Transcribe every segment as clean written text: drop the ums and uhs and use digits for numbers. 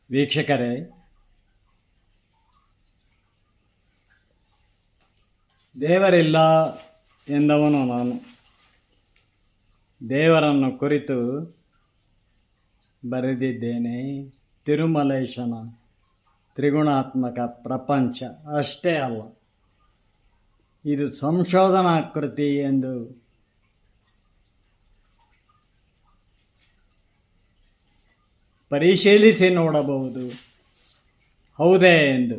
ವೀಕ್ಷಕರೇ, ದೇವರಿಲ್ಲ ಎಂದವನು ನಾನು. ದೇವರನ್ನು ಕುರಿತು ಬರೆದಿದ್ದೇನೆ. ತಿರುಮಲೇಶನ ತ್ರಿಗುಣಾತ್ಮಕ ಪ್ರಪಂಚ ಅಷ್ಟೇ ಅಲ್ಲ, ಇದು ಸಂಶೋಧನಾ ಕೃತಿ ಎಂದು ಪರಿಶೀಲಿಸಿ ನೋಡಬಹುದು. ಹೌದೇ ಎಂದು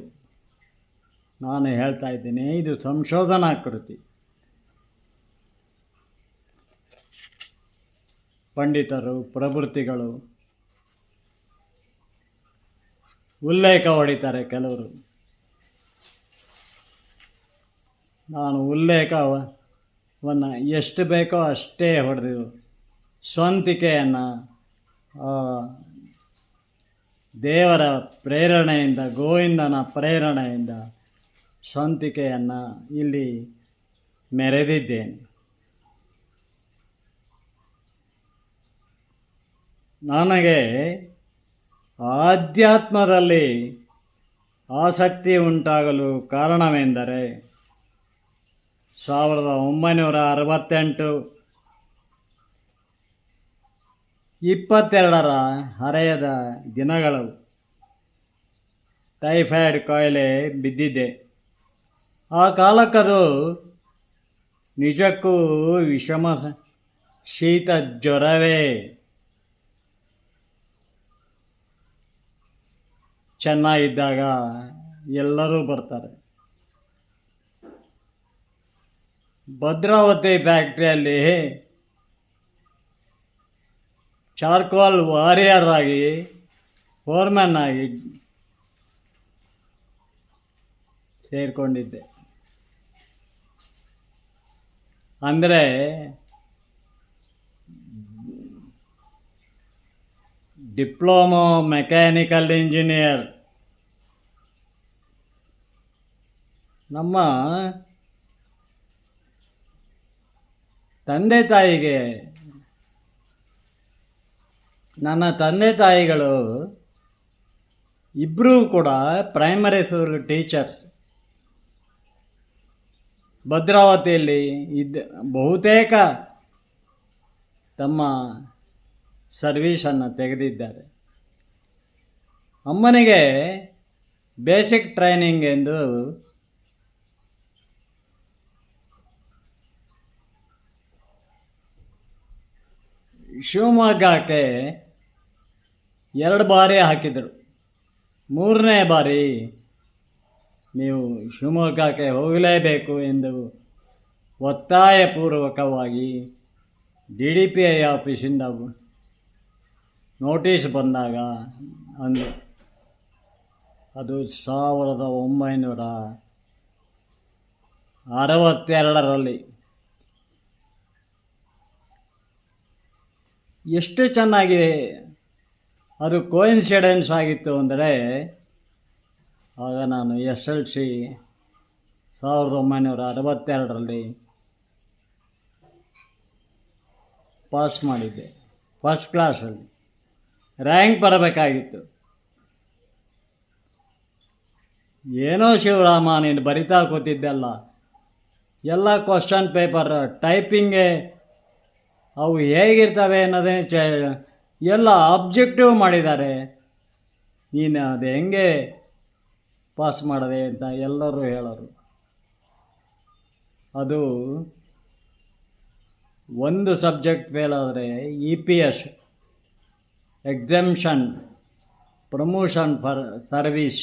ನಾನು ಹೇಳ್ತಾ ಇದ್ದೀನಿ. ಇದು ಸಂಶೋಧನಾ ಕೃತಿ. ಪಂಡಿತರು, ಪ್ರವೃತ್ತಿಗಳು ಉಲ್ಲೇಖ ಹೊಡಿತಾರೆ ಕೆಲವರು. ನಾನು ಉಲ್ಲೇಖವನ್ನು ಎಷ್ಟು ಬೇಕೋ ಅಷ್ಟೇ ಹೊಡೆದು ಸ್ವಂತಿಕೆಯನ್ನು ದೇವರ ಪ್ರೇರಣೆಯಿಂದ, ಗೋವಿಂದನ ಪ್ರೇರಣೆಯಿಂದ ಸ್ವಂತಿಕೆಯನ್ನು ಇಲ್ಲಿ ಮೆರೆದಿದ್ದೇನೆ. ನನಗೆ ಆಧ್ಯಾತ್ಮದಲ್ಲಿ ಆಸಕ್ತಿ ಉಂಟಾಗಲು ಕಾರಣವೆಂದರೆ 1968 22ರ ಹರೆಯದ ದಿನಗಳು. ಟೈಫಾಯ್ಡ್ ಕಾಯಿಲೆ ಬಿದ್ದಿದ್ದೆ. ಆ ಕಾಲಕ್ಕದು ನಿಜಕ್ಕೂ ವಿಷಮ ಶೀತ ಜ್ವರವೇ. ಚೆನ್ನಾಗಿದ್ದಾಗ ಎಲ್ಲರೂ ಬರ್ತಾರೆ. ಭದ್ರಾವತಿ ಫ್ಯಾಕ್ಟ್ರಿಯಲ್ಲಿ ಚಾರ್ಕೋಲ್ ವಾರಿಯರ್ ಆಗಿ, ಫೋರ್ಮನ್ ಆಗಿ ಸೇರಿಕೊಂಡಿದ್ದೆ. ಅಂದರೆ ಡಿಪ್ಲೊಮೊ ಮೆಕ್ಯಾನಿಕಲ್ ಇಂಜಿನಿಯರ್. ನಮ್ಮ ತಂದೆ ತಾಯಿಗೆ, ನನ್ನ ತಂದೆ ತಾಯಿಗಳು ಇಬ್ಬರೂ ಕೂಡ ಪ್ರೈಮರಿ ಸ್ಕೂಲ್ ಟೀಚರ್ಸ್. ಭದ್ರಾವತಿಯಲ್ಲಿ ಬಹುತೇಕ ತಮ್ಮ ಸರ್ವೀಸನ್ನು ತೆಗೆದಿದ್ದಾರೆ. ಅಮ್ಮನಿಗೆ ಬೇಸಿಕ್ ಟ್ರೈನಿಂಗ್ ಎಂದು ಶಿವಮೊಗ್ಗಕ್ಕೆ 2 ಬಾರಿ ಹಾಕಿದರು. 3ನೇ ಬಾರಿ ನೀವು ಶಿವಮೊಗ್ಗಕ್ಕೆ ಹೋಗಲೇಬೇಕು ಎಂದು ಒತ್ತಾಯಪೂರ್ವಕವಾಗಿ DDPI ಆಫೀಸಿಂದ ನೋಟಿಸ್ ಬಂದಾಗ ಅಂದು. ಅದು 1962ರಲ್ಲಿ. ಎಷ್ಟು ಚೆನ್ನಾಗಿ ಅದು ಕೋಇನ್ಸಿಡೆನ್ಸ್ ಆಗಿತ್ತು ಅಂದರೆ, ಆಗ ನಾನು SLC 1962ರಲ್ಲಿ ಪಾಸ್ ಮಾಡಿದ್ದೆ. ಫಸ್ಟ್ ಕ್ಲಾಸಲ್ಲಿ ರ್ಯಾಂಕ್ ಬರಬೇಕಾಗಿತ್ತು. ಏನೋ ಶಿವರಾಮ, ನೀನು ಬರಿತಾ ಕೂತಿದ್ದೆಲ್ಲ ಎಲ್ಲ ಕ್ವಶನ್ ಪೇಪರ್ ಟೈಪಿಂಗೇ ಅವು ಹೇಗಿರ್ತವೆ ಅನ್ನೋದೇ ಎಲ್ಲ ಆಬ್ಜೆಕ್ಟಿವ್ ಮಾಡಿದ್ದಾರೆ. ನೀನು ಅದು ಹೆಂಗೆ ಪಾಸ್ ಮಾಡಿದೆ ಅಂತ ಎಲ್ಲರೂ ಹೇಳೋರು. ಅದು ಒಂದು ಸಬ್ಜೆಕ್ಟ್ ಫೇಲ್ ಆದರೆ EPS exemption, promotion for service,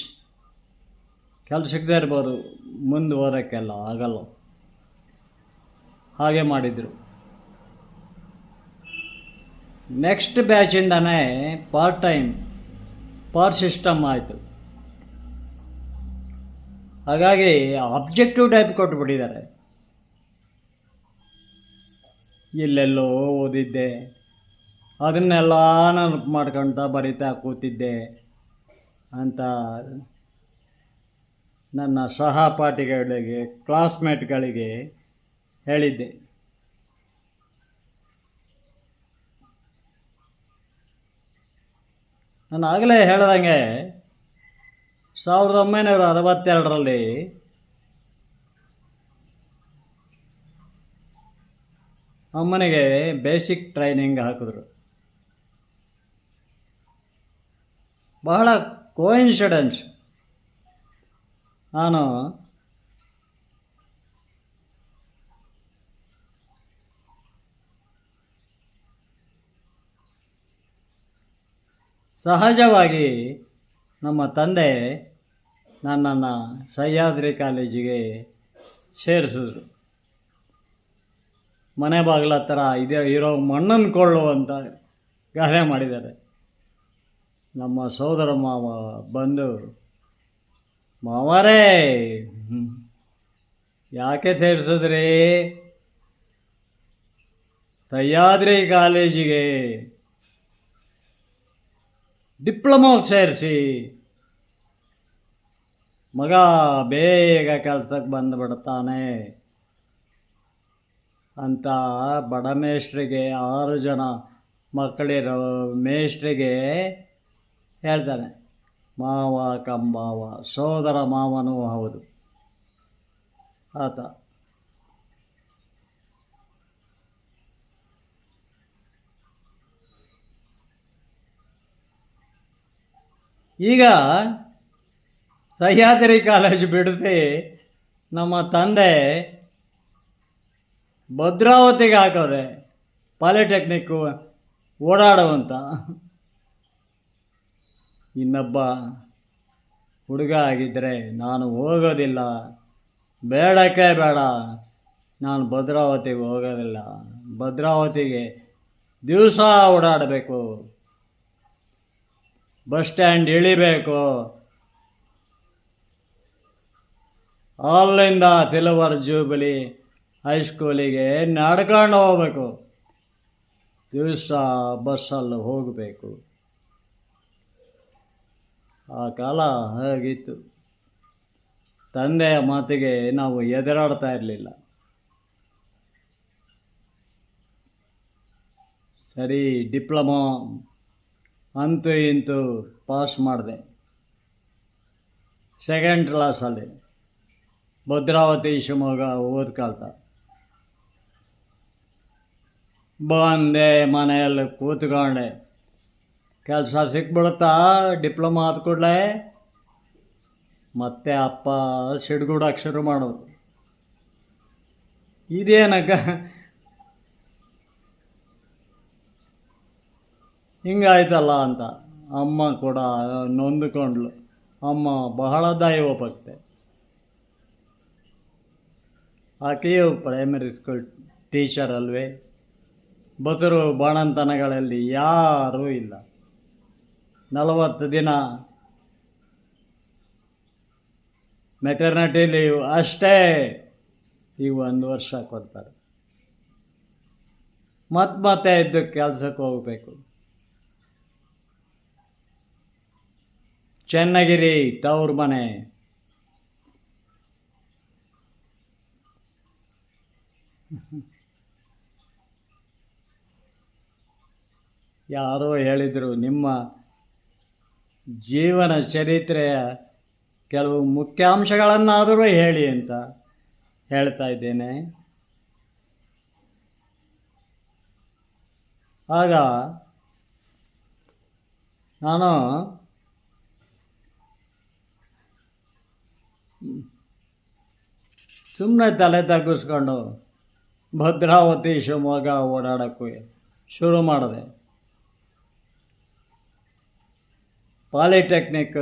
ಕೆಲಸಕ್ಕೆ ಇರ್ಬೋದು, ಮುಂದೆ ಓದೋಕ್ಕೆಲ್ಲ ಆಗಲ್ಲ. ಹಾಗೆ ಮಾಡಿದರು. ನೆಕ್ಸ್ಟ್ ಬ್ಯಾಚಿಂದನೇ ಪಾರ್ಟ್ ಸಿಸ್ಟಮ್ ಆಯಿತು. ಹಾಗಾಗಿ ಆಬ್ಜೆಕ್ಟಿವ್ ಟೈಪ್ ಕೊಟ್ಟುಬಿಟ್ಟಿದ್ದಾರೆ. ಎಲ್ಲೆಲ್ಲೋ ಓದಿದ್ದೆ, ಅದನ್ನೆಲ್ಲ ನಾನು ಮಾಡ್ಕೊಳ್ತಾ ಬರಿತಾ ಕೂತಿದ್ದೆ ಅಂತ ನನ್ನ ಸಹಪಾಠಿಗಳಿಗೆ, ಕ್ಲಾಸ್ಮೇಟ್ಗಳಿಗೆ ಹೇಳಿದ್ದೆ. ನಾನು ಆಗಲೇ ಹೇಳ್ದಂಗೆ 1962ರಲ್ಲಿ ಅಮ್ಮನಿಗೆ ಬೇಸಿಕ್ ಟ್ರೈನಿಂಗ್ ಹಾಕಿದ್ರು. ಬಹಳ ಕೋಇನ್ಸಿಡೆನ್ಸ್, ನಾನು ಸಹಜವಾಗಿ ನಮ್ಮ ತಂದೆ ನನ್ನನ್ನು ಸಹ್ಯಾದ್ರಿ ಕಾಲೇಜಿಗೆ ಸೇರಿಸಿದ್ರು. ಮನೆ ಬಾಗಿಲ ಹತ್ರ ಇರೋ ಮಣ್ಣನ್ನು ಕೊಳ್ಳು ಅಂತ ಗಾದೆ ಮಾಡಿದ್ದಾರೆ. ನಮ್ಮ ಸೋದರ ಮಾವ ಬಂದು, ಮಾವರೇ ಯಾಕೆ ಸೇರಿಸಿದ್ರಿ ಸಹ್ಯಾದ್ರಿ ಕಾಲೇಜಿಗೆ, ಡಿಪ್ಲೊಮೋಗೆ ಸೇರಿಸಿ, ಮಗ ಬೇಗ ಕೆಲಸಕ್ಕೆ ಬಂದುಬಿಡ್ತಾನೆ ಅಂತ ಬಡ ಮೇಷ್ಟ್ರಿಗೆ 6 ಜನ ಮಕ್ಕಳಿರೋ ಮೇಷ್ಟ್ರಿಗೆ ಹೇಳ್ತಾನೆ. ಮಾವ ಕಂಬಾವ, ಸೋದರ ಮಾವನೂ ಹೌದು ಆತ. ಈಗ ಸಹ್ಯಾದ್ರಿ ಕಾಲೇಜು ಬಿಡಿಸಿ ನಮ್ಮ ತಂದೆ ಭದ್ರಾವತಿಗೆ ಹಾಕೋದೆ, ಪಾಲಿಟೆಕ್ನಿಕ್ಕು ಓಡಾಡುವಂತ. ಇನ್ನೊಬ್ಬ ಹುಡುಗ ಆಗಿದ್ದರೆ ನಾನು ಹೋಗೋದಿಲ್ಲ, ಬೇಡಕ್ಕೆ ಬೇಡ, ನಾನು ಭದ್ರಾವತಿಗೆ ಹೋಗೋದಿಲ್ಲ, ಭದ್ರಾವತಿಗೆ ದಿವಸ ಓಡಾಡಬೇಕು, ಬಸ್ ಸ್ಟ್ಯಾಂಡ್ ಇಳಿಬೇಕು, ಅಲ್ಲಿಂದ ಸಿಲ್ವರ್ ಜೂಬಿಲಿ ಹೈಸ್ಕೂಲಿಗೆ ನಡ್ಕೊಂಡು ಹೋಗ್ಬೇಕು, ದಿವಸ ಬಸ್ಸಲ್ಲಿ ಹೋಗಬೇಕು. ಆ ಕಾಲ ಹಾಗಿತ್ತು. ತಂದೆಯ ಮಾತಿಗೆ ನಾವು ಎದುರಾಡ್ತಾ ಇರಲಿಲ್ಲ. ಸರಿ, ಡಿಪ್ಲೊಮೊ ಅಂತೂ ಇಂತೂ ಪಾಸ್ ಮಾಡಿದೆ. ಸೆಕೆಂಡ್ ಕ್ಲಾಸಲ್ಲಿ ಭದ್ರಾವತಿ ಶಿವಮೊಗ್ಗ ಓದ್ಕೊಳ್ತಾ ಬಂದೆ. ಮನೆಯಲ್ಲಿ ಕೂತ್ಕೊಂಡೆ, ಕೆಲಸ ಸಿಕ್ಬಿಡುತ್ತಾ ಡಿಪ್ಲೊಮಾ ಆದ ಕೂಡಲೇ. ಮತ್ತೆ ಅಪ್ಪ ಸಿಡ್ಗುಡಕ್ಕೆ ಶುರು ಮಾಡೋದು, ಇದೇನಕ್ಕ ಹಿಂಗಾಯ್ತಲ್ಲ ಅಂತ. ಅಮ್ಮ ಕೂಡ ನೊಂದುಕೊಂಡ್ಲು. ಅಮ್ಮ ಬಹಳ ದೈವ ಭಕ್ತೆ. ಆಕೆಯು ಪ್ರೈಮರಿ ಸ್ಕೂಲ್ ಟೀಚರ್ ಅಲ್ವೇ. ಬಸರು ಬಾಣಂತನಗಳಲ್ಲಿ ಯಾರೂ ಇಲ್ಲ. 40 ದಿನ ಮೆಟರ್ನಿಟಿ ಲೀವ್ ಅಷ್ಟೇ. ಈಗ 1 ವರ್ಷ ಕೊಡ್ತಾರೆ. ಮತ್ತೆ ಇದ್ದು ಕೆಲಸಕ್ಕೆ ಹೋಗಬೇಕು. ಚೆನ್ನಗಿರಿ ತವ್ರ ಮನೆ. ಯಾರೋ ಹೇಳಿದರು, ನಿಮ್ಮ ಜೀವನ ಚರಿತ್ರೆಯ ಕೆಲವು ಮುಖ್ಯಾಂಶಗಳನ್ನಾದರೂ ಹೇಳಿ ಅಂತ. ಹೇಳ್ತಾ ಇದ್ದೇನೆ. ಆಗ ನಾನು ಸುಮ್ಮನೆ ತಲೆ ತಗ್ಗಿಸ್ಕೊಂಡು ಭದ್ರಾವತಿ ಶಿವಮೊಗ್ಗ ಓಡಾಡೋಕ್ಕೂ ಶುರು ಮಾಡಿದೆ. ಪಾಲಿಟೆಕ್ನಿಕ್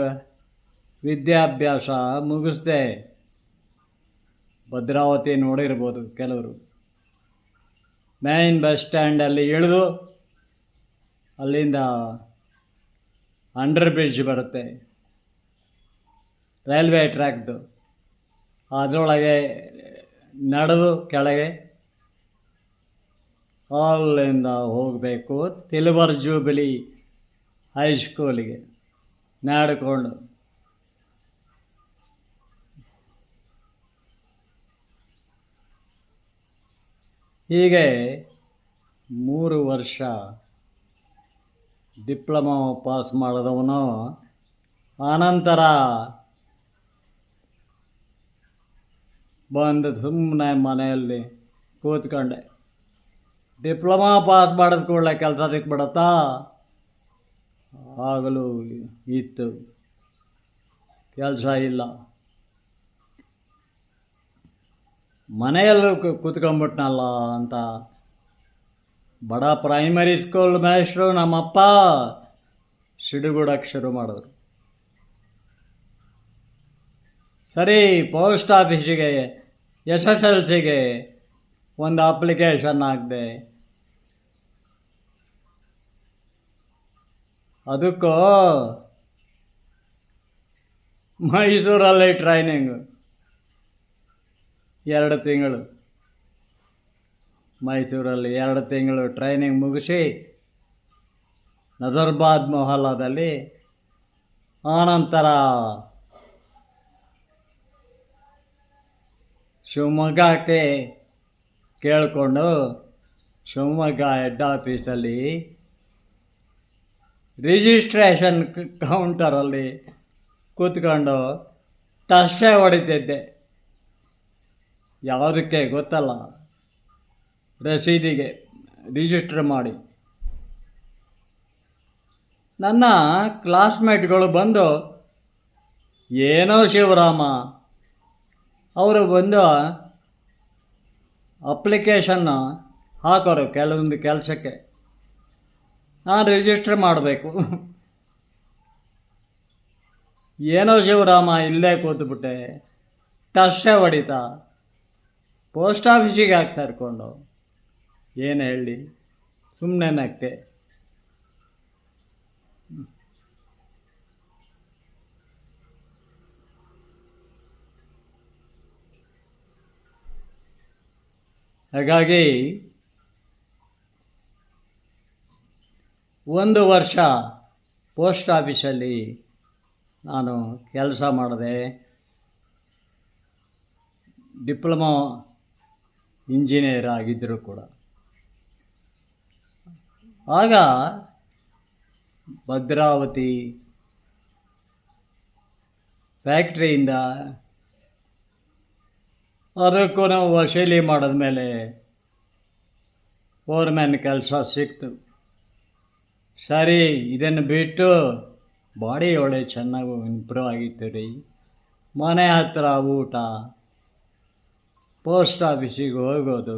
ವಿದ್ಯಾಭ್ಯಾಸ ಮುಗಿಸ್ದೆ. ಭದ್ರಾವತಿ ನೋಡಿರ್ಬೋದು ಕೆಲವರು. ಮೇನ್ ಬಸ್ ಸ್ಟ್ಯಾಂಡಲ್ಲಿ ಇಳಿದು ಅಲ್ಲಿಂದ ಅಂಡರ್ ಬ್ರಿಡ್ಜ್ ಬರುತ್ತೆ, ರೈಲ್ವೆ ಟ್ರ್ಯಾಕ್ದು. ಅದರೊಳಗೆ ನಡೆದು ಕೆಳಗೆ ಅಲ್ಲಿಂದ ಹೋಗಬೇಕು ಸಿಲ್ವರ್ ಜೂಬಿಲಿ ಹೈಸ್ಕೂಲಿಗೆ ನಡ್ಕೊಂಡು. ಹೀಗೆ 3 ವರ್ಷ ಡಿಪ್ಲೊಮಾ ಪಾಸ್ ಮಾಡಿದವನು ಆನಂತರ ಬಂದು ಸುಮ್ಮನೆ ಮನೆಯಲ್ಲಿ ಕೂತ್ಕೊಂಡೆ. ಡಿಪ್ಲೊಮಾ ಪಾಸ್ ಮಾಡಿದ ಕೂಡಲೇ ಕೆಲಸ ಸಿಕ್ಬಿಡತ್ತಾ? ಆಗಲೂ ಇತ್ತು, ಕೆಲಸ ಇಲ್ಲ. ಮನೆಯಲ್ಲೂ ಕೂತ್ಕೊಂಡ್ಬಿಟ್ನಲ್ಲ ಅಂತ ಬಡ ಪ್ರೈಮರಿ ಸ್ಕೂಲ್ ಮೇಷ್ಟ್ರು ನಮ್ಮಪ್ಪ ಸಿಡುಗುಡಕ್ಕೆ ಶುರು ಮಾಡಿದ್ರು. ಸರಿ, ಪೋಸ್ಟ್ ಆಫೀಸಿಗೆ SSLCಗೆ ಒಂದು ಅಪ್ಲಿಕೇಶನ್ ಹಾಕಿದೆ. ಅದಕ್ಕೂ ಮೈಸೂರಲ್ಲಿ ಟ್ರೈನಿಂಗು 2 ತಿಂಗಳು. ಮೈಸೂರಲ್ಲಿ 2 ತಿಂಗಳು ಟ್ರೈನಿಂಗ್ ಮುಗಿಸಿ ನಜರ್ಬಾದ್ ಮೊಹಲ್ಲಾದಲ್ಲಿ ಆನಂತರ ಶಿವಮೊಗ್ಗಕ್ಕೆ ಕೇಳಿಕೊಂಡು ಶಿವಮೊಗ್ಗ ಹೆಡ್ ಆಫೀಸಲ್ಲಿ ರಿಜಿಸ್ಟ್ರೇಷನ್ ಕೌಂಟರಲ್ಲಿ ಕೂತ್ಕೊಂಡು ಟಸ್ಟೇ ಹೊಡಿತಿದ್ದೆ. ಯಾವುದಕ್ಕೆ ಗೊತ್ತಲ್ಲ, ರಸೀದಿಗೆ ರಿಜಿಸ್ಟರ್ ಮಾಡಿ. ನನ್ನ ಕ್ಲಾಸ್ಮೇಟ್ಗಳು ಬಂದು, ಏನೋ ಶಿವರಾಮ ಅವರು ಬಂದು ಅಪ್ಲಿಕೇಶನ್ನ ಹಾಕೋರು ಕೆಲವೊಂದು ಕೆಲಸಕ್ಕೆ, ನಾನು ರಿಜಿಸ್ಟರ್ ಮಾಡಬೇಕು. ಏನೋ ಶಿವರಾಮ ಇಲ್ಲೇ ಕೂತ್ಬಿಟ್ಟೆ, ಟಸ್ಟೇ ಹೊಡಿತಾ ಪೋಸ್ಟ್ ಆಫೀಸಿಗೆ ಹಾಕಿ ಸೇರಿಕೊಂಡು. ಏನು ಹೇಳಿ, ಸುಮ್ಮನೆ ನಗ್ತೆ. ಹಾಗಾಗಿ 1 ವರ್ಷ ಪೋಸ್ಟ್ ಆಫೀಸಲ್ಲಿ ನಾನು ಕೆಲಸ ಮಾಡಿದೆ. ಡಿಪ್ಲೊಮಾ ಇಂಜಿನಿಯರ್ ಆಗಿದ್ದರೂ ಕೂಡ. ಆಗ ಭದ್ರಾವತಿ ಫ್ಯಾಕ್ಟ್ರಿಯಿಂದ ಅದಕ್ಕೂ ನಾವು ವಸೂಲಿ ಮಾಡಿದ್ಮೇಲೆ ಫೋರ್ಮ್ಯಾನ್ ಕೆಲಸ ಸಿಕ್ತು. ಸರಿ, ಇದನ್ನು ಬಿಟ್ಟು ಬಾಡಿ ಒಳ್ಳೆ ಚೆನ್ನಾಗಿ ಇಂಪ್ರೂವ್ ಆಗಿತ್ತು ರೀ. ಮನೆ ಹತ್ತಿರ ಊಟ, ಪೋಸ್ಟ್ ಆಫೀಸಿಗೆ ಹೋಗೋದು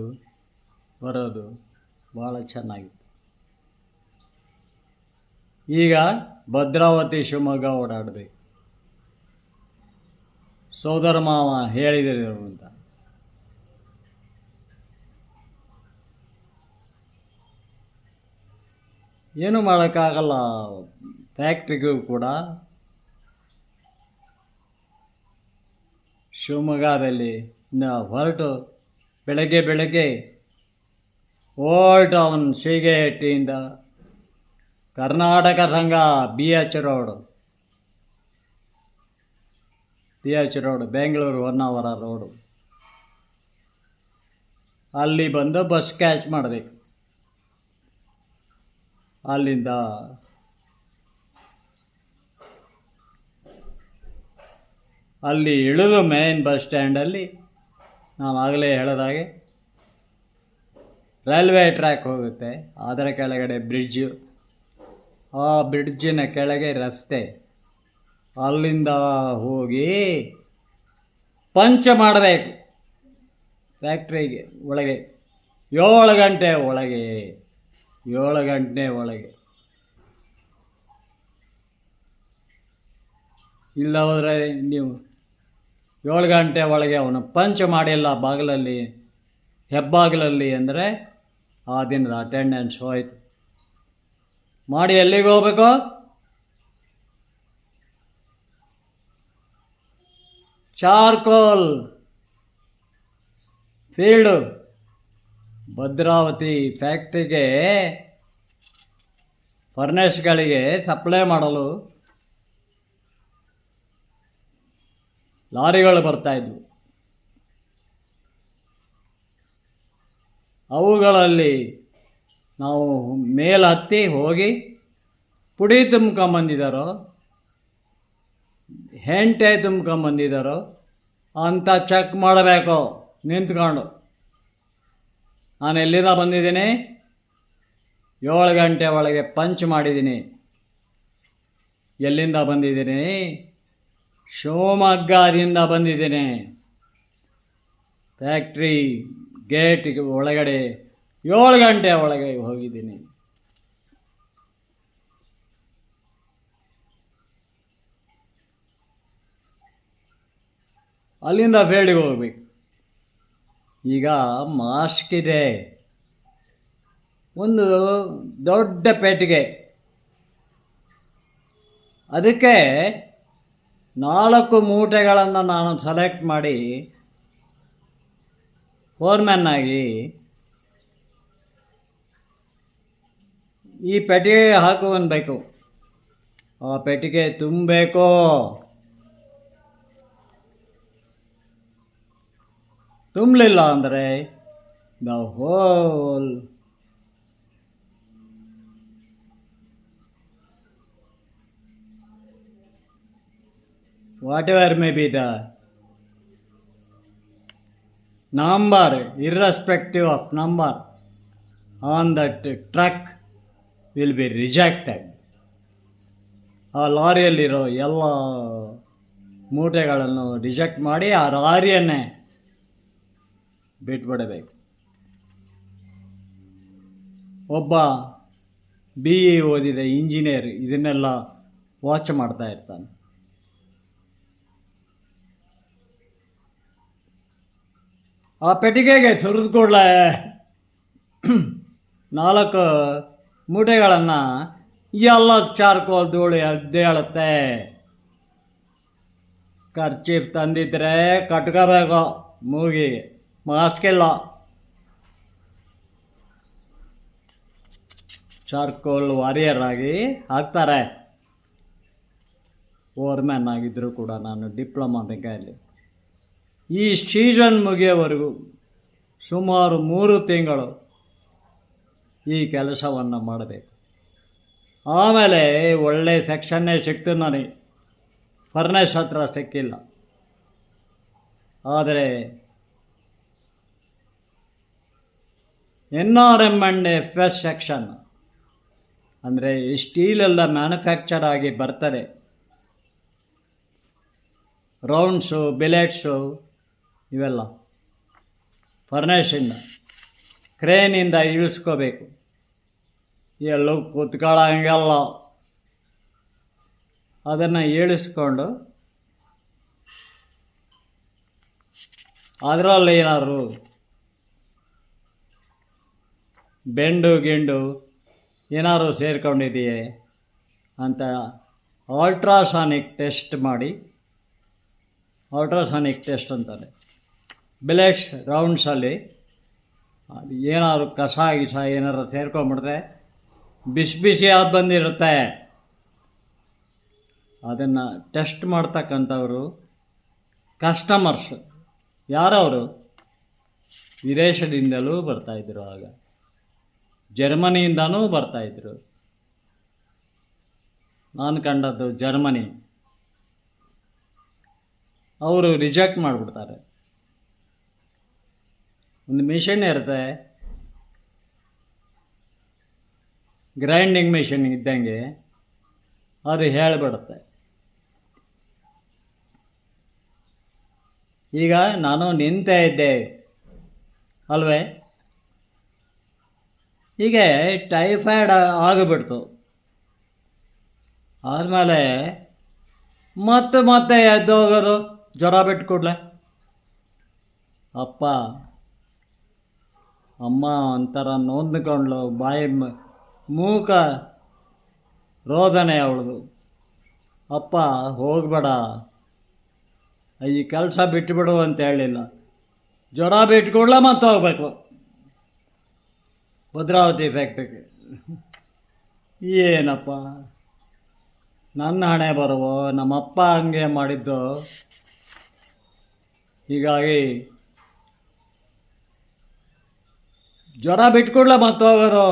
ಬರೋದು ಭಾಳ ಚೆನ್ನಾಗಿತ್ತು. ಈಗ ಭದ್ರಾವತಿ ಶಿವಮೊಗ್ಗ ಓಡಾಡಬೇಕು. ಸೋದರ ಮಾವ ಹೇಳಿದರು ಅಂತ ಏನೂ ಮಾಡೋಕ್ಕಾಗಲ್ಲ. ಫ್ಯಾಕ್ಟ್ರಿಗೂ ಕೂಡ ಶಿವಮೊಗ್ಗದಲ್ಲಿ ಹೊರಟು ಬೆಳಗ್ಗೆ old town ಸೀಗೆಹಟ್ಟಿಯಿಂದ Karnataka Sangha BH road Bengaluru 1 hour road, ಅಲ್ಲಿ ಬಂದು ಬಸ್ ಕ್ಯಾಚ್ ಮಾಡಬೇಕು. ಅಲ್ಲಿಂದ ಅಲ್ಲಿ ಇಳಿದು ಮೇನ್ ಬಸ್ ಸ್ಟ್ಯಾಂಡಲ್ಲಿ ನಾನು ಆಗಲೇ ಹೇಳಿದಾಗೆ ರೈಲ್ವೆ ಟ್ರ್ಯಾಕ್ ಹೋಗುತ್ತೆ. ಅದರ ಕೆಳಗಡೆ ಬ್ರಿಡ್ಜು, ಆ ಬ್ರಿಡ್ಜಿನ ಕೆಳಗೆ ರಸ್ತೆ. ಅಲ್ಲಿಂದ ಹೋಗಿ ಪಂಚ್ ಮಾಡಬೇಕು ಫ್ಯಾಕ್ಟ್ರಿಗೆ ಒಳಗೆ 7 ಗಂಟೆ ಒಳಗೆ. 7 ಗಂಟೆ ಒಳಗೆ ಇಲ್ಲ ಹೋದರೆ ನೀವು 7 ಗಂಟೆ ಒಳಗೆ ಅವನು ಪಂಚ್ ಮಾಡಿಲ್ಲ ಬಾಗಿಲಲ್ಲಿ, ಹೆಬ್ಬಾಗಿಲಲ್ಲಿ ಅಂದರೆ ಆ ದಿನದ ಅಟೆಂಡೆನ್ಸ್ ಹೋಯ್ತು. ಮಾಡಿ ಎಲ್ಲಿಗೆ ಹೋಗ್ಬೇಕು? ಚಾರ್ಕೋಲ್ ಫೀಲ್ಡು ಭದ್ರಾವತಿ ಫ್ಯಾಕ್ಟ್ರಿಗೆ ಫರ್ನೆಸ್ಗಳಿಗೆ ಸಪ್ಲೈ ಮಾಡಲು ಲಾರಿಗಳು ಬರ್ತಾಯಿದ್ವು. ಅವುಗಳಲ್ಲಿ ನಾವು ಮೇಲೆ ಹತ್ತಿ ಹೋಗಿ ಪುಡಿ ತುಂಬ್ಕೊಂಬಂದಿದ್ದಾರೋ ಹೆಂಟೆ ತುಂಬ್ಕೊಂಬಂದಿದ್ದಾರೋ ಅಂತ ಚೆಕ್ ಮಾಡಬೇಕು ನಿಂತ್ಕೊಂಡು. ನಾನು ಎಲ್ಲಿಂದ ಬಂದಿದ್ದೀನಿ? 7 ಗಂಟೆ ಒಳಗೆ ಪಂಚ್ ಮಾಡಿದ್ದೀನಿ. ಎಲ್ಲಿಂದ ಬಂದಿದ್ದೀನಿ? ಶಿವಮೊಗ್ಗದಿಂದ ಬಂದಿದ್ದೀನಿ. ಫ್ಯಾಕ್ಟ್ರಿ ಗೇಟ್ ಒಳಗಡೆ 7 ಗಂಟೆ ಒಳಗೆ ಹೋಗಿದ್ದೀನಿ. ಅಲ್ಲಿಂದ ಫೀಲ್ಡಿಗೆ ಹೋಗ್ಬೇಕು. ಈಗ ಮಾಸ್ಕ್ ಇದೆ, ಒಂದು ದೊಡ್ಡ ಪೆಟ್ಟಿಗೆ, ಅದಕ್ಕೆ 4 ಮೂಟೆಗಳನ್ನು ನಾನು ಸೆಲೆಕ್ಟ್ ಮಾಡಿ ಫೋರ್ಮ್ಯಾನ್ ಆಗಿ ಈ ಪೆಟ್ಟಿಗೆ ಹಾಕುವನ್ಬೇಕು. ಆ ಪೆಟ್ಟಿಗೆ ತುಂಬಬೇಕು. ತುಂಬಲಿಲ್ಲ ಅಂದರೆ the whole whatever may be the number, irrespective of number on that truck will be rejected. ಆ ಲಾರಿಯಲ್ಲಿರೋ ಎಲ್ಲ ಮೂಟೆಗಳನ್ನು ರಿಜೆಕ್ಟ್ ಮಾಡಿ ಆ ಲಾರಿಯನ್ನೇ ಬಿಟ್ಬಿಡಬೇಕು. ಒಬ್ಬ BE ಓದಿದ ಇಂಜಿನಿಯರ್ ಇದನ್ನೆಲ್ಲ ವಾಚ್ ಮಾಡ್ತಾ ಇರ್ತಾನೆ. ಆ ಪೆಟ್ಟಿಗೆಗೆ ಸುರಿದು ಕೂಡಲೇ 4 ಮೂಟೆಗಳನ್ನು ಎಲ್ಲ ಚಾರ್ಕೋಲ್ ಧೂಳು ಎದ್ದೇಳುತ್ತೆ. ಖರ್ಚೀಫ್ ತಂದಿದ್ರೆ ಕಟ್ಕೋಬೇಕು ಮೂಗಿಗೆ, ಮಾಸ್ಕ್ ಇಲ್ಲ. ಚಾರ್ಕೋಲ್ ವಾರಿಯರ್ ಆಗಿ ಹಾಕ್ತಾರೆ. ಫೋರ್ಮ್ಯಾನ್ ಆಗಿದ್ದರೂ ಕೂಡ ನಾನು ಡಿಪ್ಲೊಮಾ ಮೆಕ್ಯಾನಿಕ್. ಈ ಸೀಸನ್ ಮುಗಿಯೋವರೆಗೂ ಸುಮಾರು 3 ತಿಂಗಳು ಈ ಕೆಲಸವನ್ನು ಮಾಡಬೇಕು. ಆಮೇಲೆ ಒಳ್ಳೆ ಸೆಕ್ಷನ್ನೇ ಸಿಕ್ತು ನನಗೆ. ಫರ್ನೆಸ್ ಹತ್ರ ಸಿಕ್ಕಿಲ್ಲ. ಆದರೆ NRM ಆ್ಯಂಡ್ FS ಸೆಕ್ಷನ್ ಅಂದರೆ ಸ್ಟೀಲೆಲ್ಲ ಮ್ಯಾನುಫ್ಯಾಕ್ಚರ್ ಆಗಿ ಬರ್ತದೆ. ರೌಂಡ್ಸು, ಬಿಲೆಟ್ಸು ಇವೆಲ್ಲ ಫರ್ನೇಶಿಂದ ಕ್ರೇನಿಂದ ಇಳಿಸ್ಕೋಬೇಕು. ಎಲ್ಲೂ ಕೂತ್ಕೊಳ್ಳೋಂಗೆಲ್ಲ ಅದನ್ನು ಇಳಿಸ್ಕೊಂಡು ಅದರಲ್ಲಿ ಏನಾದ್ರು ಬೆಂಡು ಗಿಂಡು ಏನಾದ್ರು ಸೇರ್ಕೊಂಡಿದೆಯೇ ಅಂತ ಅಲ್ಟ್ರಾಸಾನಿಕ್ ಟೆಸ್ಟ್ ಮಾಡಿ, ಅಲ್ಟ್ರಾಸಾನಿಕ್ ಟೆಸ್ಟ್ ಅಂತಾರೆ, ಬಿಲೆಟ್ಸ್ ರೌಂಡ್ಸಲ್ಲಿ ಅದು ಏನಾದ್ರು ಕಸ ಗಿಸ ಏನಾದ್ರು ಸೇರ್ಕೊಂಡ್ಬಿಡ್ರೆ ಬಿಸಿಯಾಗಿ ಬಂದಿರುತ್ತೆ. ಅದನ್ನು ಟೆಸ್ಟ್ ಮಾಡ್ತಕ್ಕಂಥವರು ಕಸ್ಟಮರ್ಸ್. ಯಾರವರು? ವಿದೇಶದಿಂದಲೂ ಬರ್ತಾಯಿದ್ರು. ಆಗ ಜರ್ಮನಿಯಿಂದನೂ ಬರ್ತಾಯಿದ್ರು. ನಾನು ಕಂಡದ್ದು ಜರ್ಮನಿ. ಅವರು ರಿಜೆಕ್ಟ್ ಮಾಡಿಬಿಡ್ತಾರೆ. ಒಂದು ಮಿಷನ್ ಇರುತ್ತೆ, ಗ್ರೈಂಡಿಂಗ್ ಮಿಷನ್ ಇದ್ದಂಗೆ, ಅದು ಹೇಳಿಬಿಡುತ್ತೆ. ಈಗ ನಾನು ನಿಂತೇ ಇದ್ದೆ ಅಲ್ವೇ, ಹೀಗೆ ಟೈಫಾಯ್ಡ್ ಆಗಿಬಿಡ್ತು. ಆದಮೇಲೆ ಮತ್ತೆ ಎದ್ದೋಗೋದು, ಜ್ವರ ಬಿಟ್ಟು ಕೂಡಲೇ ಅಪ್ಪ ಅಮ್ಮ ಒಂಥರ ನೊಂದ್ಕೊಂಡ್ಲು, ಬಾಯಿ ಮೂಕ ರೋದನೆ ಅವಳದು. ಅಪ್ಪ ಹೋಗಬೇಡ, ಈ ಕೆಲಸ ಬಿಟ್ಟುಬಿಡು ಅಂತ ಹೇಳಿಲ್ಲ. ಜ್ವರ ಬಿಟ್ಕೊಡ್ಲ ಮತ್ತೆ ಹೋಗ್ಬೇಕು ಭದ್ರಾವತಿ ಫ್ಯಾಕ್ಟ್ರಿಗೆ. ಏನಪ್ಪ ನನ್ನ ಹಣೆ ಬರುವೋ, ನಮ್ಮಪ್ಪ ಹಂಗೆ ಮಾಡಿದ್ದು. ಹೀಗಾಗಿ ಜ್ವರ ಬಿಟ್ಕೊಡ್ಲ ಮತ್ತೆ ಹೋಗೋದು.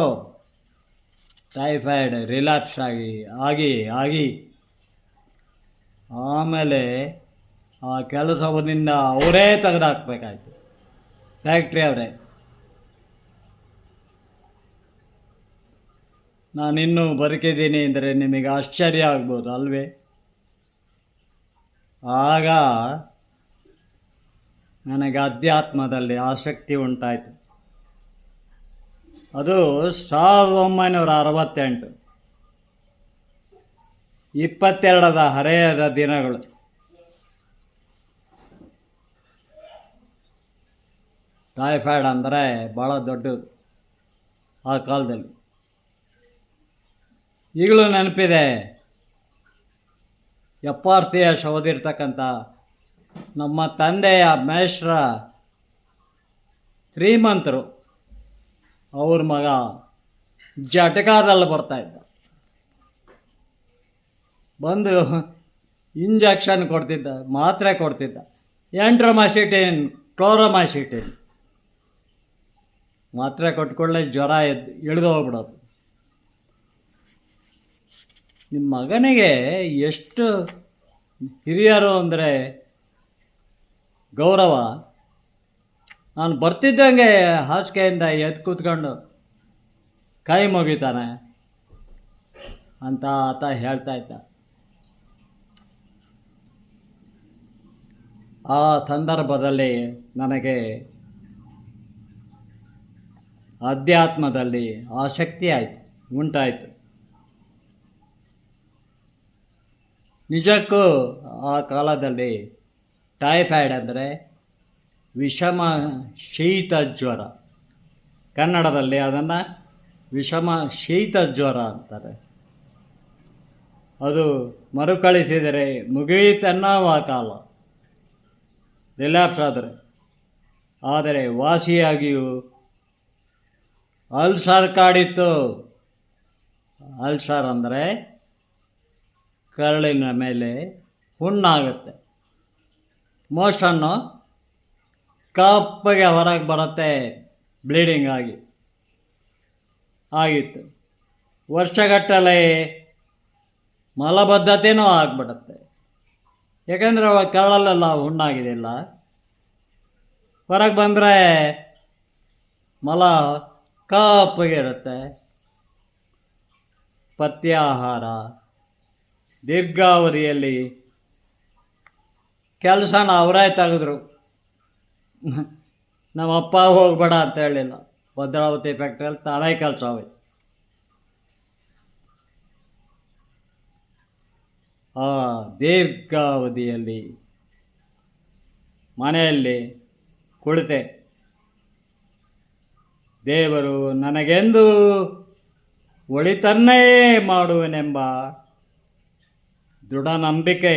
ಟೈಫಾಯ್ಡ್ ರಿಲ್ಯಾಪ್ಸ್ ಆಗಿ ಆಗಿ ಆಮೇಲೆ ಆ ಕೆಲಸದಿಂದ ಅವರೇ ತೆಗೆದುಹಾಕ್ಬೇಕಾಯ್ತು, ಫ್ಯಾಕ್ಟ್ರಿ ಅವರೇ. ನಾನಿನ್ನೂ ಬದುಕಿದ್ದೀನಿ ಅಂದರೆ ನಿಮಗೆ ಆಶ್ಚರ್ಯ ಆಗ್ಬೋದು ಅಲ್ವೇ? ಆಗ ನನಗೆ ಅಧ್ಯಾತ್ಮದಲ್ಲಿ ಆಸಕ್ತಿ ಉಂಟಾಯಿತು. ಅದು 1968, 22ರ ಹರೆಯದ ದಿನಗಳು. ಟೈಫಾಯ್ಡ್ ಅಂದರೆ ಭಾಳ ದೊಡ್ಡದು ಆ ಕಾಲದಲ್ಲಿ. ಈಗಲೂ ನೆನಪಿದೆ, FRCS ಓದಿರ್ತಕ್ಕಂಥ ನಮ್ಮ ತಂದೆಯ ಮೇಷ್ಟ್ರ ಶ್ರೀಮಂತರು, ಅವ್ರ ಮಗ ಜಟಕಾದಲ್ಲಿ ಬರ್ತಾಯಿದ್ದ. ಬಂದು ಇಂಜೆಕ್ಷನ್ ಕೊಡ್ತಿದ್ದ, ಮಾತ್ರೆ ಕೊಡ್ತಿದ್ದ, ಎಂಟ್ರೊಮೈಸಿಟಿನ್, ಕ್ಲೋರೋಮೈಸಿಟಿನ್ ಮಾತ್ರೆ ಕೊಟ್ಕೊಳ್ಳೆ ಜ್ವರ ಇಳಿದು ಹೋಗ್ಬಿಡೋದು. ನಿಮ್ಮ ಮಗನಿಗೆ ಎಷ್ಟು ಹಿರಿಯರು ಅಂದರೆ ಗೌರವ. ನಾನು ಬರ್ತಿದ್ದಂಗೆ ಹಾಸಿಗೆಯಿಂದ ಎದ್ದು ಕೂತ್ಕೊಂಡು ಕೈ ಮುಗಿತಾನೆ ಅಂತ ಆತ ಹೇಳ್ತಾ ಇದ್ದ. ಆ ಸಂದರ್ಭದಲ್ಲಿ ನನಗೆ ಅಧ್ಯಾತ್ಮದಲ್ಲಿ ಆಸಕ್ತಿ ಉಂಟಾಯಿತು. ನಿಜಕ್ಕೂ ಆ ಕಾಲದಲ್ಲಿ ಟೈಫಾಯ್ಡ್ ಅಂದರೆ ವಿಷಮ ಶೀತ ಜ್ವರ, ಕನ್ನಡದಲ್ಲಿ ಅದನ್ನು ವಿಷಮ ಶೀತ ಜ್ವರ ಅಂತಾರೆ. ಅದು ಮರುಕಳಿಸಿದರೆ ಮುಗಿಯಿತೆನ್ನೋ ಕಾಲ, ರಿಲ್ಯಾಪ್ಸ್ ಆದರೆ ವಾಸಿಯಾಗಿಯೂ ಅಲ್ಸರ್ ಕಾಡಿತ್ತು. ಅಲ್ಸರ್ ಅಂದರೆ ಕರಳಿನ ಮೇಲೆ ಹುಣ್ಣಾಗುತ್ತೆ, ಮೋಷನ್ನು ಕಪ್ಪಗೆ ಹೊರಗೆ ಬರುತ್ತೆ, ಬ್ಲೀಡಿಂಗ್ ಆಗಿತ್ತು. ವರ್ಷಗಟ್ಟಲೆ ಮಲಬದ್ಧತೆಯೂ ಆಗಿಬಿಡುತ್ತೆ, ಯಾಕೆಂದರೆ ಕರಳಲ್ಲೆಲ್ಲ ಹುಣ್ಣಾಗಿದೆಯಲ್ಲ. ಹೊರಗೆ ಬಂದರೆ ಮಲ ಕಪ್ಪಗೆ ಇರುತ್ತೆ. ಪಥ್ಯಾಹಾರ, ದೀರ್ಘಾವಧಿಯಲ್ಲಿ ಕೆಲಸನ ಅವರೇ ತೆಗೆದ್ರು. ನಮ್ಮಪ್ಪ ಹೋಗ್ಬೇಡ ಅಂತ ಹೇಳಿಲ್ಲ, ಭದ್ರಾವತಿ ಫ್ಯಾಕ್ಟ್ರಿಯಲ್ಲಿ ತಾನೇ ಕೆಲಸ ಹೋಯ್ತು. ಆ ದೀರ್ಘಾವಧಿಯಲ್ಲಿ ಮನೆಯಲ್ಲಿ ಕುಳಿತೆ. ದೇವರು ನನಗೆಂದು ಒಳಿತನ್ನೇ ಮಾಡುವನೆಂಬ ದೃಢ ನಂಬಿಕೆ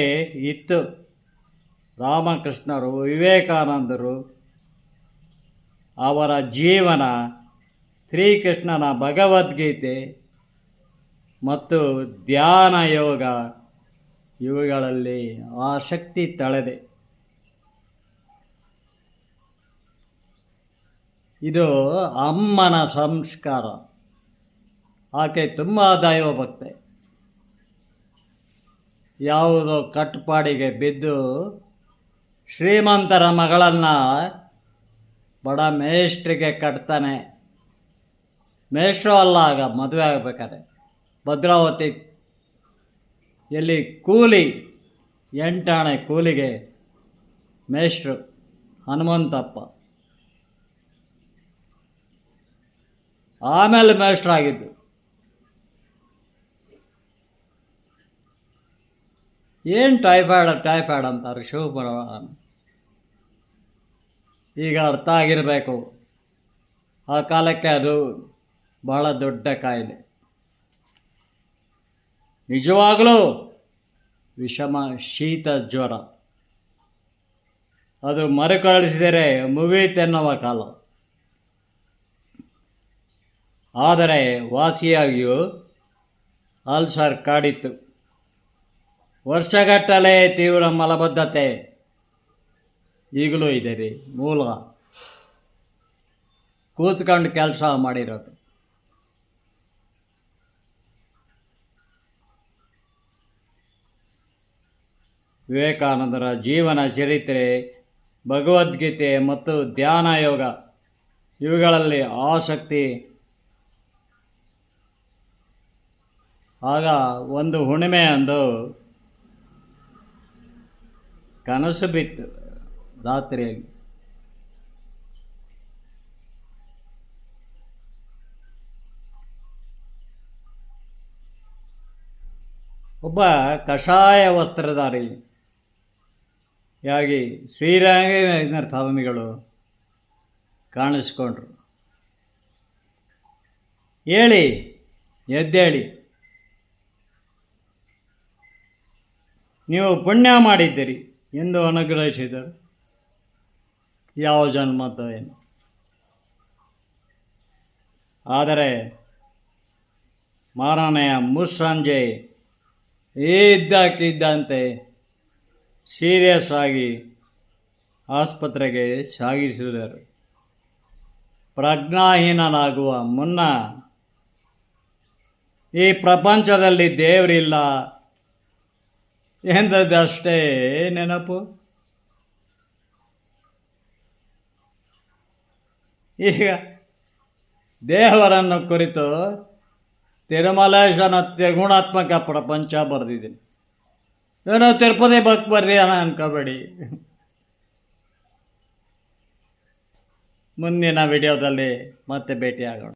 ಇತ್ತು. ರಾಮಕೃಷ್ಣರು, ವಿವೇಕಾನಂದರು, ಅವರ ಜೀವನ, ಶ್ರೀಕೃಷ್ಣನ ಭಗವದ್ಗೀತೆ ಮತ್ತು ಧ್ಯಾನ ಯೋಗ ಇವುಗಳಲ್ಲಿ ಆಸಕ್ತಿ ತಳೆದೆ. ಇದು ಅಮ್ಮನ ಸಂಸ್ಕಾರ. ಆಕೆ ತುಂಬ ದೈವ ಭಕ್ತೆ. ಯಾವುದೋ ಕಟ್ಟುಪಾಡಿಗೆ ಬಿದ್ದು ಶ್ರೀಮಂತರ ಮಗಳನ್ನು ಬಡ ಮೇಷ್ಟ್ರಿಗೆ ಕಟ್ತಾನೆ. ಮೇಷ್ಟ್ರು ಅಲ್ಲ, ಆಗ ಮದುವೆ ಆಗಬೇಕಾದ್ರೆ ಭದ್ರಾವತಿ ಎಲ್ಲಿ ಕೂಲಿ, 8 ಆಣೆ ಕೂಲಿಗೆ ಮೇಷ್ಟ್ರು ಹನುಮಂತಪ್ಪ. ಆಮೇಲೆ ಮೇಷ್ಟ್ರಾಗಿದ್ದು. ಏನು ಟೈಫಾಯ್ಡ್ ಅಂತಾರೆ ಶಿವಪುರಾಣ. ಈಗ ಅರ್ಥ ಆಗಿರಬೇಕು, ಆ ಕಾಲಕ್ಕೆ ಅದು ಭಾಳ ದೊಡ್ಡ ಕಾಯಿಲೆ. ನಿಜವಾಗಲೂ ವಿಷಮ ಶೀತ ಜ್ವರ. ಅದು ಮರುಕಳಿಸಿದರೆ ಮುಗಿಯಿತೆನ್ನುವ ಕಾಲ. ಆದರೆ ವಾಸಿಯಾಗಿಯೂ ಅಲ್ಸರ್ ಕಾಡಿತ್ತು. ವರ್ಷಗಟ್ಟಲೆ ತೀವ್ರ ಮಲಬದ್ಧತೆ ಈಗಲೂ ಇದೆ ರೀ. ಮೂಲ ಕೂತ್ಕೊಂಡು ಕೆಲಸ ಮಾಡಿರೋದು. ವಿವೇಕಾನಂದರ ಜೀವನ ಚರಿತ್ರೆ, ಭಗವದ್ಗೀತೆ ಮತ್ತು ಧ್ಯಾನ ಯೋಗ ಇವುಗಳಲ್ಲಿ ಆಸಕ್ತಿ. ಆಗ ಒಂದು ಹುಣ್ಣಿಮೆಯಂದು ಕನಸು ಬಿತ್ತು ರಾತ್ರಿಯಲ್ಲಿ. ಒಬ್ಬ ಕಷಾಯ ವಸ್ತ್ರಧಾರಿಯಾಗಿ ಶ್ರೀರಂಗೇಂದ್ರ ಸ್ವಾಮಿಗಳು ಕಾಣಿಸ್ಕೊಂಡ್ರು. ಹೇಳಿ, ಎದ್ದೇಳಿ, ನೀವು ಪುಣ್ಯ ಮಾಡಿದ್ದೀರಿ ಎಂದು ಅನುಗ್ರಹಿಸಿದರು. ಯಾವ ಜನ್ಮದ ಏನು. ಆದರೆ ಮಾರನೆಯ ಮುಸ್ಸಂಜೆ ಇದ್ದಕ್ಕಿದ್ದಂತೆ ಸೀರಿಯಸ್ ಆಗಿ ಆಸ್ಪತ್ರೆಗೆ ಸಾಗಿಸಿದರು. ಪ್ರಜ್ಞಾಹೀನನಾಗುವ ಮುನ್ನ ಈ ಪ್ರಪಂಚದಲ್ಲಿ ದೇವರಿಲ್ಲ ಎಂದದಷ್ಟೇ ನೆನಪು. ಈಗ ದೇವರನ್ನು ಕುರಿತು ತಿರುಮಲೇಶನ ತ್ರಿಗುಣಾತ್ಮಕ ಪ್ರಪಂಚ ಬರೆದಿದ್ದೀನಿ. ಏನೋ ತಿರುಪತಿ ಬಕ್ ಬರ್ದಿಯಾನ ಅನ್ಕೋಬೇಡಿ. ಮುಂದಿನ ವಿಡಿಯೋದಲ್ಲಿ ಮತ್ತೆ ಭೇಟಿಯಾಗೋಣ.